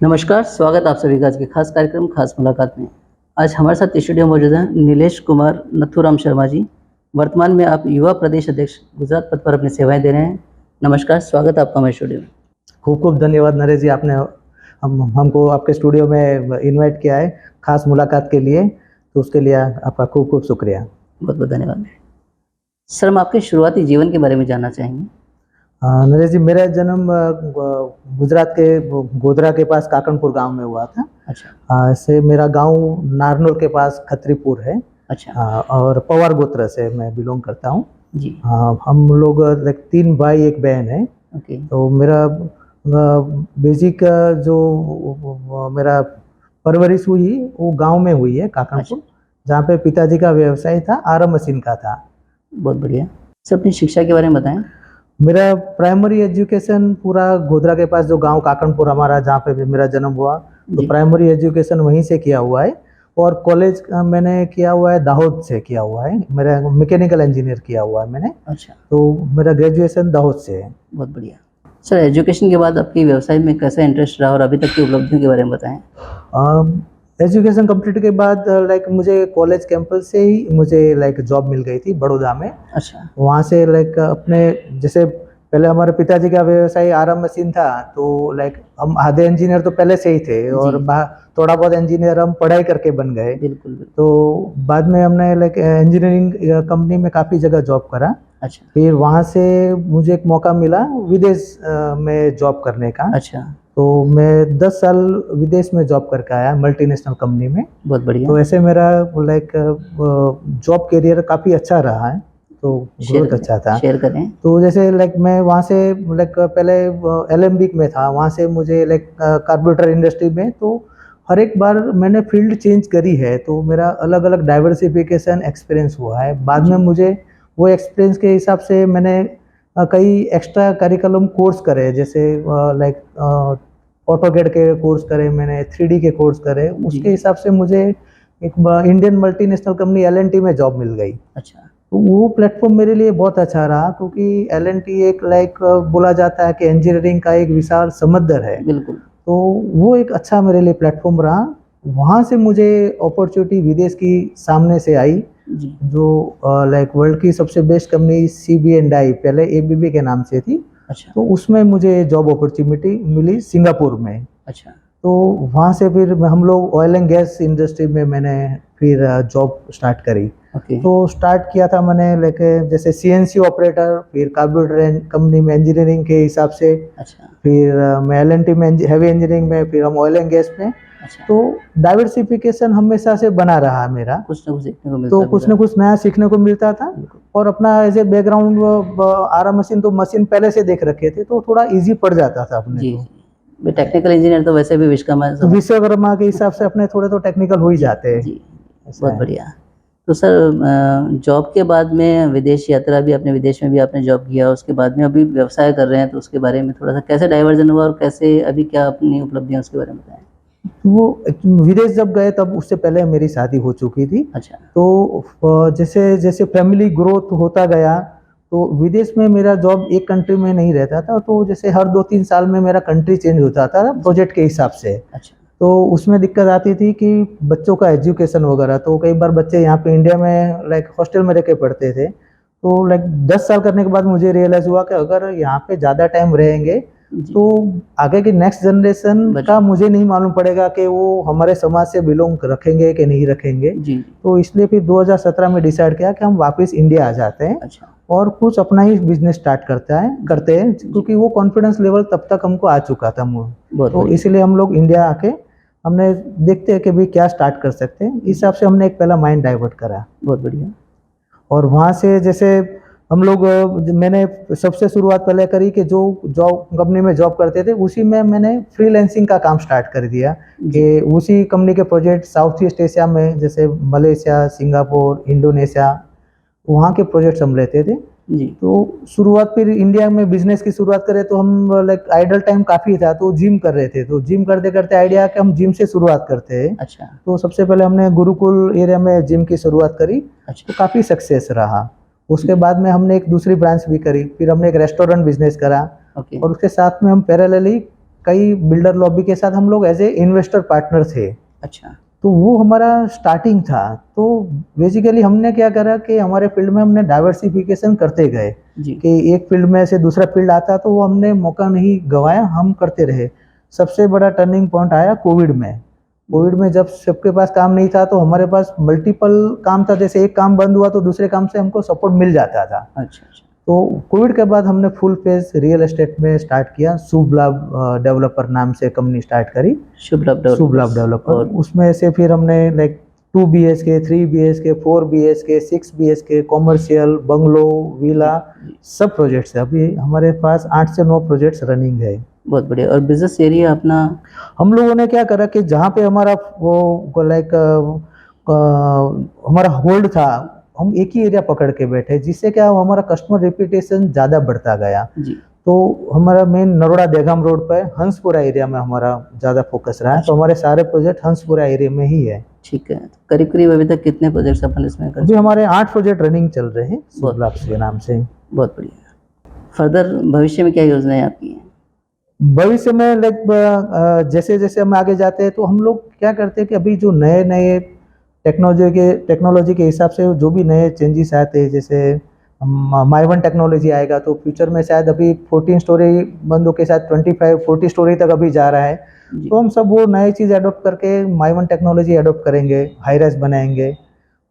नमस्कार, स्वागत आप सभी का आज के खास कार्यक्रम खास मुलाकात में। आज हमारे साथ स्टूडियो में मौजूद हैं नीलेश कुमार नथुराम शर्मा जी। वर्तमान में आप युवा प्रदेश अध्यक्ष गुजरात पद पर अपनी सेवाएं दे रहे हैं। नमस्कार, स्वागत है आपका हमारे स्टूडियो में। खूब खूब धन्यवाद नरेश जी, आपने हमको आपके स्टूडियो में इनवाइट किया है खास मुलाकात के लिए, तो उसके लिए आपका खूब खूब शुक्रिया। बहुत बहुत धन्यवाद। सर, हम आपके शुरुआती जीवन के बारे में जानना चाहेंगे। नरेश जी, मेरा जन्म गुजरात के गोधरा के पास काकनपुर गांव में हुआ था। अच्छा। से मेरा गांव नारनौल के पास खत्रीपुर है। अच्छा। और पवार गोत्र से मैं बिलोंग करता हूँ। जी। हम लोग 3 भाई 1 बहन है। ओके। तो मेरा बेसिक जो मेरा परवरिश हुई वो गांव में हुई है काकनपुर, जहाँ पे पिताजी का व्यवसाय था, आरा मशीन का था। बहुत बढ़िया। सर, अपनी शिक्षा के बारे में बताएं। मेरा प्राइमरी एजुकेशन पूरा गोधरा के पास जो गांव काकनपुर हमारा, जहाँ पे मेरा जन्म हुआ, तो प्राइमरी एजुकेशन वहीं से किया हुआ है। और कॉलेज मैंने किया हुआ है दाहोद से किया हुआ है, मेरा मैकेनिकल इंजीनियर किया हुआ है मैंने। अच्छा। तो मेरा ग्रेजुएशन दाहोद से है। बहुत बढ़िया। सर, एजुकेशन के बाद आपकी व्यवसाय में कैसा इंटरेस्ट रहा और अभी तक की उपलब्धियों के बारे में बताएं। एजुकेशन कंप्लीट के बाद मुझे कॉलेज कैंपस से ही मुझे जॉब मिल गई थी बड़ौदा में। अच्छा। वहाँ से अपने जैसे पहले हमारे पिताजी का व्यवसाय आरा मशीन था, तो हम आधे इंजीनियर तो पहले से ही थे और थोड़ा बहुत इंजीनियर हम पढ़ाई करके बन गए। बिल्कुल। तो बाद में हमने इंजीनियरिंग कंपनी में काफ़ी जगह जॉब करा। अच्छा। फिर वहाँ से मुझे एक मौका मिला विदेश में जॉब करने का। अच्छा। तो मैं 10 साल विदेश में जॉब करके आया मल्टीनेशनल कंपनी में। बहुत बढ़िया। तो ऐसे मेरा जॉब करियर काफ़ी अच्छा रहा है, तो ग्रोथ अच्छा था। शेयर करें। तो जैसे मैं वहाँ से पहले एलेम्बिक में था, वहाँ से मुझे कार्बोरेटर इंडस्ट्री में, तो हर एक बार मैंने फील्ड चेंज करी है, तो मेरा अलग अलग डाइवर्सिफिकेशन एक्सपीरियंस हुआ है। बाद में मुझे वो एक्सपीरियंस के हिसाब से मैंने कई एक्स्ट्रा करिकुलम कोर्स करे, जैसे ऑटोकेड के कोर्स करे मैंने, 3D के कोर्स करे। उसके हिसाब से मुझे एक इंडियन मल्टीनेशनल कंपनी एल&टी में जॉब मिल गई। अच्छा। तो वो प्लेटफॉर्म मेरे लिए बहुत अच्छा रहा, क्योंकि एल&टी एक बोला जाता है कि इंजीनियरिंग का एक विशाल समुद्र है। बिल्कुल। तो वो एक अच्छा मेरे लिए प्लेटफॉर्म रहा। वहाँ से मुझे अपॉर्चुनिटी विदेश की सामने से आई, जो वर्ल्ड की सबसे बेस्ट कंपनी CB&I, पहले ABB के नाम से थी। अच्छा। तो उसमें मुझे जॉब अपॉर्चुनिटी मिली सिंगापुर में। अच्छा। तो वहाँ से फिर हम लोग ऑयल एंड गैस इंडस्ट्री में मैंने फिर जॉब स्टार्ट करी। तो स्टार्ट किया था मैंने जैसे CNC ऑपरेटर, फिर कार्बोरेटर कंपनी में इंजीनियरिंग के हिसाब से। अच्छा। फिर मैं एल&टी में हैवी इंजीनियरिंग में, फिर हम ऑयल एंड गैस में। अच्छा। तो डाइवर्सिफिकेशन हमेशा से बना रहा मेरा, कुछ ना कुछ सीखने को मिलता, तो कुछ ना कुछ नया सीखने को मिलता था। और अपना एज ए बैकग्राउंड आरा मशीन, तो मशीन पहले से देख रखे थे, तो थोड़ा इजी पड़ जाता था अपने को। टेक्निकल इंजीनियर तो वैसे भी विश्वकर्मा के हिसाब से अपने थोड़े तो टेक्निकल हो ही जाते हैं। बहुत बढ़िया। तो सर, जॉब के बाद में विदेश यात्रा भी, अपने विदेश में भी आपने जॉब किया, उसके बाद में अभी व्यवसाय कर रहे हैं, तो उसके बारे में थोड़ा सा कैसे डाइवर्जन हुआ और कैसे अभी क्या अपनी उपलब्धियां उसके बारे में बताएं। वो विदेश जब गए तब उससे पहले मेरी शादी हो चुकी थी। अच्छा। तो जैसे जैसे फैमिली ग्रोथ होता गया, तो विदेश में मेरा जॉब एक कंट्री में नहीं रहता था, तो जैसे हर 2-3 साल में मेरा कंट्री चेंज होता था प्रोजेक्ट के हिसाब से। अच्छा। तो उसमें दिक्कत आती थी कि बच्चों का एजुकेशन वगैरह, तो कई बार बच्चे यहाँ पे इंडिया में हॉस्टल में रह के पढ़ते थे। तो 10 साल करने के बाद मुझे रियलाइज हुआ कि अगर यहाँ पे ज़्यादा टाइम रहेंगे, तो आगे की नेक्स्ट जनरेशन का मुझे नहीं मालूम पड़ेगा कि वो हमारे समाज से बिलोंग रखेंगे कि नहीं रखेंगे। जी। तो इसलिए फिर 2017 में डिसाइड किया कि हम वापस इंडिया आ जाते हैं। अच्छा। और कुछ अपना ही बिजनेस स्टार्ट करते हैं, क्योंकि वो कॉन्फिडेंस लेवल तब तक हमको आ चुका था। तो इसलिए हम लोग इंडिया आके हमने देखते हैं कि भाई क्या स्टार्ट कर सकते हैं, इस हिसाब से हमने एक पहला माइंड डाइवर्ट करा। बहुत बढ़िया। और वहाँ से जैसे हम लोग, मैंने सबसे शुरुआत पहले करी कि जो जॉब कंपनी में जॉब करते थे उसी में मैंने फ्रीलांसिंग का काम स्टार्ट कर दिया, कि उसी कंपनी के प्रोजेक्ट साउथ ईस्ट एशिया में, जैसे मलेशिया, सिंगापुर, इंडोनेशिया, वहाँ के प्रोजेक्ट्स हम लेते थे। जी। तो शुरुआत फिर इंडिया में बिजनेस की शुरुआत करें तो हम आइडल टाइम काफ़ी था, तो जिम कर रहे थे, तो जिम करते करते आइडिया कि हम जिम से शुरुआत करते हैं। अच्छा। तो सबसे पहले हमने गुरुकुल एरिया में जिम की शुरुआत करी। अच्छा। तो काफ़ी सक्सेस रहा। उसके बाद में हमने एक दूसरी ब्रांच भी करी, फिर हमने एक रेस्टोरेंट बिजनेस करा। और उसके साथ में हम पैरेलली कई बिल्डर लॉबी के साथ हम लोग एज ए इन्वेस्टर पार्टनर थे। अच्छा। तो वो हमारा स्टार्टिंग था। तो बेसिकली हमने क्या करा कि हमारे फील्ड में हमने डाइवर्सिफिकेशन करते गए जी। कि एक फील्ड में से दूसरा फील्ड आता तो वो हमने मौका नहीं गंवाया, हम करते रहे। सबसे बड़ा टर्निंग पॉइंट आया कोविड में। कोविड में जब सबके पास काम नहीं था तो हमारे पास मल्टीपल काम था, जैसे एक काम बंद हुआ तो दूसरे काम से हमको सपोर्ट मिल जाता था। अच्छा अच्छा। तो कोविड के बाद हमने फुल फेज रियल एस्टेट में स्टार्ट किया। शुभ लाभ डेवलपर नाम से कंपनी स्टार्ट करी। शुभ लाभ शुभ लाभ डेवलपर। और उसमें से फिर हमने like 2 BHK, 3 BHK, 4 BHK, 6 BHK, commercial, bungalow, villa, सब प्रोजेक्ट्स है। अभी हमारे पास 8 से 9 प्रोजेक्ट्स रनिंग है। बहुत बढ़िया। और बिजनेस एरिया अपना? हम लोगों ने क्या करा कि जहाँ पे हमारा वो लाइक हमारा होल्ड था, हम एक ही एरिया पकड़ के बैठे, जिससे क्या हमारा कस्टमर रेपुटेशन ज़्यादा बढ़ता गया। जी। तो हमारा मेन नरोड़ा देगाम रोड पे हंसपुरा एरिया में हमारा ज़्यादा फोकस रहा है। तो हमारे सारे प्रोजेक्ट हंसपुरा एरिया में ही है। ठीक है। करीब करीब अभी तक कितने प्रोजेक्ट्स अपन इसमें कर अभी चुके हैं? हमारे 8 प्रोजेक्ट रनिंग चल रहे हैं बहुत शुभ लाभ के नाम से। बहुत बढ़िया। फर्दर भविष्य में क्या योजनाएं आपकी हैं? भविष्य में लाइक जैसे जैसे हम आगे जाते हैं तो हम लोग क्या करते हैं कि अभी जो नए नए टेक्नोलॉजी के हिसाब से जो भी नए चेंजेस आते हैं, जैसे माइवन टेक्नोलॉजी आएगा तो फ्यूचर में शायद अभी 14 स्टोरी बंदों के साथ 25-40 स्टोरी तक अभी जा रहा है। जी। तो हम सब वो नई चीज़ अडोप्ट करके माइवन टेक्नोलॉजी अडोप्ट करेंगे, हाई राइज बनाएंगे।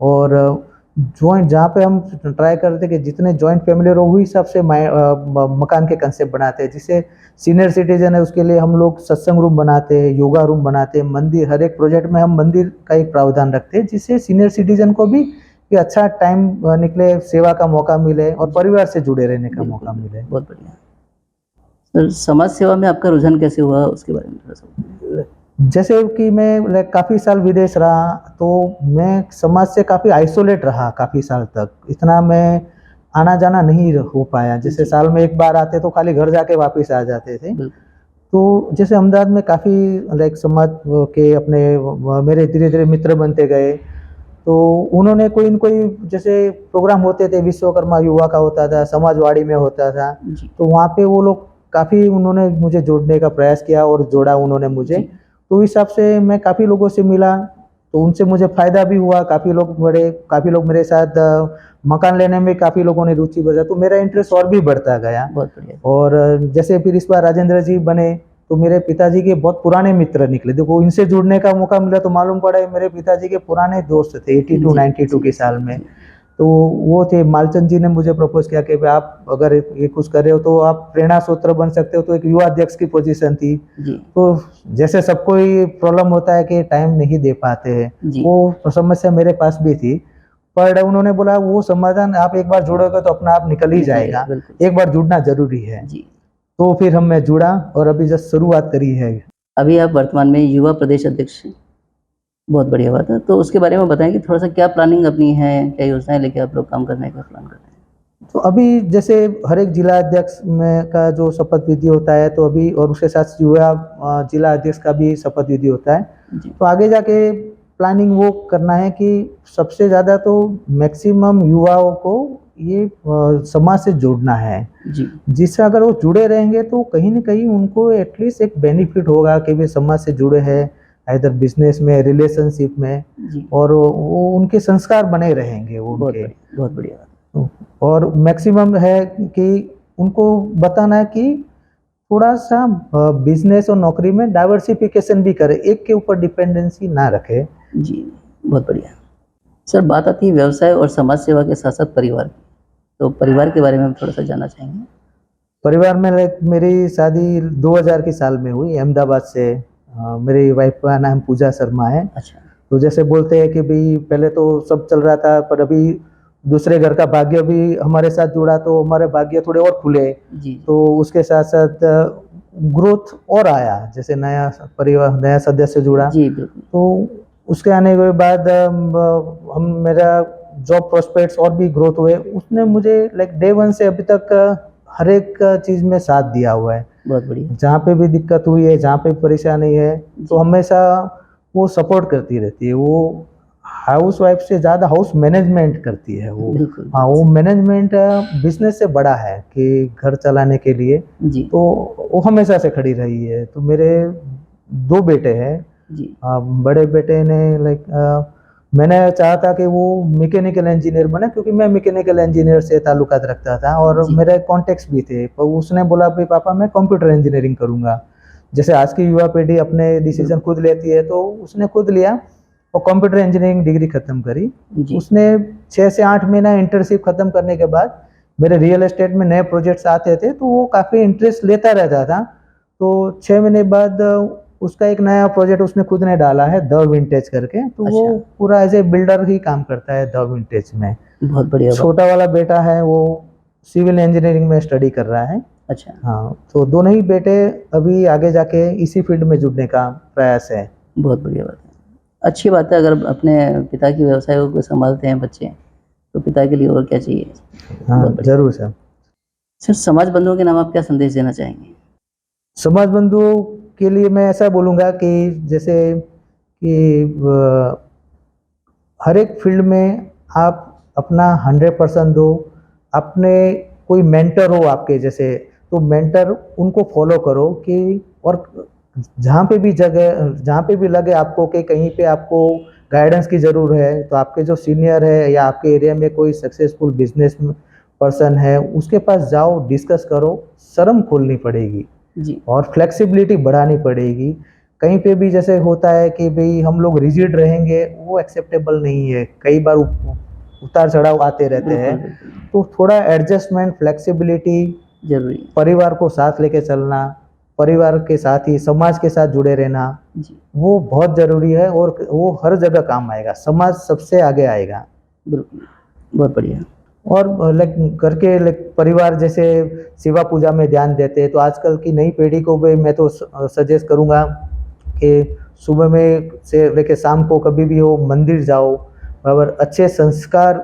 और जॉइंट जहाँ पे हम ट्राई करते हैं कि जितने जॉइंट फैमिली हो वही हिसाब से मकान के कंसेप्ट बनाते हैं। जिससे सीनियर सिटीजन है उसके लिए हम लोग सत्संग रूम बनाते हैं, योगा रूम बनाते हैं, मंदिर, हर एक प्रोजेक्ट में हम मंदिर का एक प्रावधान रखते हैं, जिससे सीनियर सिटीजन को भी कि अच्छा टाइम निकले, सेवा का मौका मिले और परिवार से जुड़े रहने का मौका मिले। बहुत बढ़िया। सर, समाज सेवा में आपका रुझान कैसे हुआ, उसके बारे में थोड़ा सा बताइए। जैसे कि मैं काफ़ी साल विदेश रहा तो मैं समाज से काफ़ी आइसोलेट रहा काफ़ी साल तक। इतना मैं आना जाना नहीं हो पाया। जैसे साल में एक बार आते तो खाली घर जाके वापस आ जाते थे। तो जैसे अहमदाबाद में काफ़ी लाइक समाज के अपने मेरे धीरे धीरे मित्र बनते गए। तो उन्होंने कोई न कोई जैसे प्रोग्राम होते थे, विश्वकर्मा युवा का होता था, समाजवाड़ी में होता था। तो वहाँ पे वो लोग काफ़ी उन्होंने मुझे जोड़ने का प्रयास किया और जोड़ा उन्होंने मुझे। तो इस हिसाब से मैं काफ़ी लोगों से मिला, तो उनसे मुझे फ़ायदा भी हुआ। काफ़ी लोग मेरे साथ मकान लेने में काफ़ी लोगों ने रुचि बढ़ा, तो मेरा इंटरेस्ट और भी बढ़ता गया। बहुत बढ़िया। और जैसे फिर इस बार राजेंद्र जी बने तो मेरे पिताजी के बहुत पुराने मित्र निकले। देखो इनसे जुड़ने का मौका मिला तो मालूम पड़ा है मेरे पिताजी के पुराने दोस्त थे 82-92 के साल में। तो वो थे मालचंद जी ने मुझे प्रपोज किया कि आप अगर ये कुछ कर रहे हो तो आप प्रेरणा सूत्र बन सकते हो। तो एक युवा अध्यक्ष की पोजीशन थी। तो जैसे सबको ही प्रॉब्लम होता है कि टाइम नहीं दे पाते हैं, वो समस्या मेरे पास भी थी। पर उन्होंने बोला वो समाधान आप एक बार जुड़ोगे तो अपना आप निकल ही जाएगा, एक बार जुड़ना जरूरी है। तो फिर मैं जुड़ा और अभी जस्ट शुरुआत करी है। अभी आप वर्तमान में युवा प्रदेश अध्यक्ष, बहुत बढ़िया बात है। तो उसके बारे में बताएं कि थोड़ा सा क्या प्लानिंग अपनी है, क्या योजनाएं लेके आप लोग काम करने का प्लान कर रहे हैं? तो अभी जैसे हर एक जिला अध्यक्ष में का जो शपथ विधि होता है, तो अभी और उसके साथ युवा जिला अध्यक्ष का भी शपथ विधि होता है। तो आगे जाके प्लानिंग वो करना है कि सबसे ज़्यादा तो मैक्सिमम युवाओं को ये समाज से जोड़ना है। जिससे अगर वो जुड़े रहेंगे तो कहीं ना कहीं उनको एटलीस्ट एक बेनिफिट होगा कि वे समाज से जुड़े हैं, इधर बिजनेस में, रिलेशनशिप में, और वो उनके संस्कार बने रहेंगे वो उनके। बहुत बढ़िया। और मैक्सिमम है कि उनको बताना है कि थोड़ा सा बिजनेस और नौकरी में डाइवर्सिफिकेशन भी करे, एक के ऊपर डिपेंडेंसी ना रखे। जी, बहुत बढ़िया। सर, बात आती है व्यवसाय और समाज सेवा के साथ साथ परिवार की, तो परिवार के बारे में हम थोड़ा सा जानना चाहेंगे। परिवार में मेरी शादी 2000 की साल में हुई अहमदाबाद से। मेरी वाइफ का नाम पूजा शर्मा है। अच्छा। तो जैसे बोलते हैं कि भाई पहले तो सब चल रहा था, पर अभी दूसरे घर का भाग्य भी हमारे साथ जुड़ा तो हमारे भाग्य थोड़े और खुले। तो उसके साथ साथ ग्रोथ और आया, जैसे नया परिवार, नया सदस्य जुड़ा। तो उसके आने के बाद मेरा जॉब प्रोस्पेक्ट्स और भी ग्रोथ हुए। उसने मुझे लाइक डे वन से अभी तक हर एक चीज़ में साथ दिया हुआ है। बहुत बढ़िया। जहाँ पे भी दिक्कत हुई है, जहाँ पे परेशानी है, तो हमेशा वो सपोर्ट करती रहती है। वो हाउस वाइफ से ज़्यादा हाउस मैनेजमेंट करती है वो। बिल्कुल। हाँ, वो मैनेजमेंट बिजनेस से बड़ा है कि घर चलाने के लिए, जी। तो वो हमेशा से खड़ी रही है। तो मेरे 2 बेटे हैं। जी। बड़े बेटे ने मैंने चाहा था कि वो मैकेनिकल इंजीनियर बने, क्योंकि मैं मैकेनिकल इंजीनियर से ताल्लुकात रखता था और जी। मेरे कॉन्टेक्ट्स भी थे। तो उसने बोला भाई पापा मैं कंप्यूटर इंजीनियरिंग करूँगा। जैसे आज की युवा पीढ़ी अपने डिसीजन खुद लेती है, तो उसने खुद लिया और कंप्यूटर इंजीनियरिंग डिग्री खत्म करी। जी। उसने 6 से 8 महीना इंटर्नशिप खत्म करने के बाद मेरे रियल एस्टेट में नए प्रोजेक्ट्स आते थे, तो वो काफ़ी इंटरेस्ट लेता रहता था। तो 6 महीने बाद उसका एक नया प्रोजेक्ट उसने खुद ने डाला है, द विंटेज करके। तो वो अच्छा। पूरा एज ए बिल्डर ही काम करता है द विंटेज में। बहुत बढ़िया बात। छोटा वाला बेटा है वो सिविल इंजीनियरिंग में स्टडी कर रहा है। अच्छा। हाँ, तो दोनों ही बेटे अभी आगे जाके इसी फील्ड में जुड़ने का प्रयास है। बहुत बढ़िया बात है। अच्छी बात है, अगर अपने पिता के व्यवसाय को संभालते हैं बच्चे, तो पिता के लिए और क्या चाहिए। हाँ, बहुत बढ़िया। ज़रूर सर। सर, समाज बंधुओं के नाम आप क्या संदेश देना चाहेंगे? समाज बंधुओं के लिए मैं ऐसा बोलूँगा कि जैसे कि हर एक फील्ड में आप अपना 100% दो। अपने कोई मेंटर हो आपके जैसे, तो मेंटर उनको फॉलो करो कि, और जहाँ पे भी लगे आपको कि कहीं पे आपको गाइडेंस की ज़रूर है, तो आपके जो सीनियर है या आपके एरिया में कोई सक्सेसफुल बिजनेस पर्सन है, उसके पास जाओ, डिस्कस करो। शर्म खोलनी पड़ेगी जी। और फ्लेक्सिबिलिटी बढ़ानी पड़ेगी। कहीं पे भी जैसे होता है कि भई हम लोग रिजिड रहेंगे, वो एक्सेप्टेबल नहीं है। कई बार उतार चढ़ाव आते रहते हैं, बिल्कुल, बिल्कुल। तो थोड़ा एडजस्टमेंट, फ्लेक्सिबिलिटी, ज़रूरी है। परिवार को साथ लेके चलना, परिवार के साथ ही समाज के साथ जुड़े रहना, जी। वो बहुत ज़रूरी है और वो हर जगह काम आएगा। समाज सबसे आगे आएगा। बिल्कुल, बहुत बढ़िया। और लाइक घर के परिवार जैसे सेवा पूजा में ध्यान देते हैं, तो आजकल की नई पीढ़ी को भी मैं तो सजेस्ट करूँगा कि सुबह में से लेके शाम को कभी भी हो मंदिर जाओ, और अच्छे संस्कार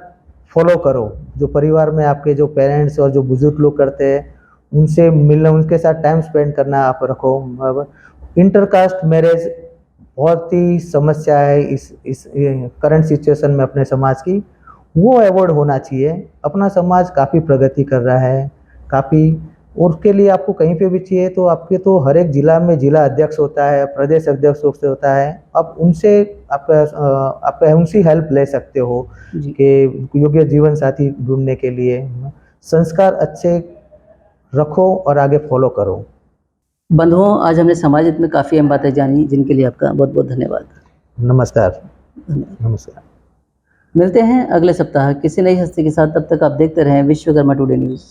फॉलो करो। जो परिवार में आपके जो पेरेंट्स और जो बुजुर्ग लोग करते हैं, उनसे मिलना, उनके साथ टाइम स्पेंड करना आप रखो। इंटरकास्ट मैरिज बहुत ही समस्या है इस करंट सिचुएशन में अपने समाज की, वो अवॉइड होना चाहिए। अपना समाज काफ़ी प्रगति कर रहा है, काफ़ी, और उसके लिए आपको कहीं पे भी चाहिए तो आपके तो हर एक जिला में जिला अध्यक्ष होता है, प्रदेश अध्यक्ष होता है। आप उनसे आप उनसे हेल्प ले सकते हो जी। कि योग्य जीवन साथी ढूँढने के लिए। संस्कार अच्छे रखो और आगे फॉलो करो। बंधुओं, आज हमने समाज हित में काफ़ी अहम बातें जानी, जिनके लिए आपका बहुत-बहुत धन्यवाद। नमस्कार। धन्यवाद। नमस्कार। मिलते हैं अगले सप्ताह किसी नई हस्ती के साथ, तब तक आप देखते रहें विश्वकर्मा टुडे न्यूज़।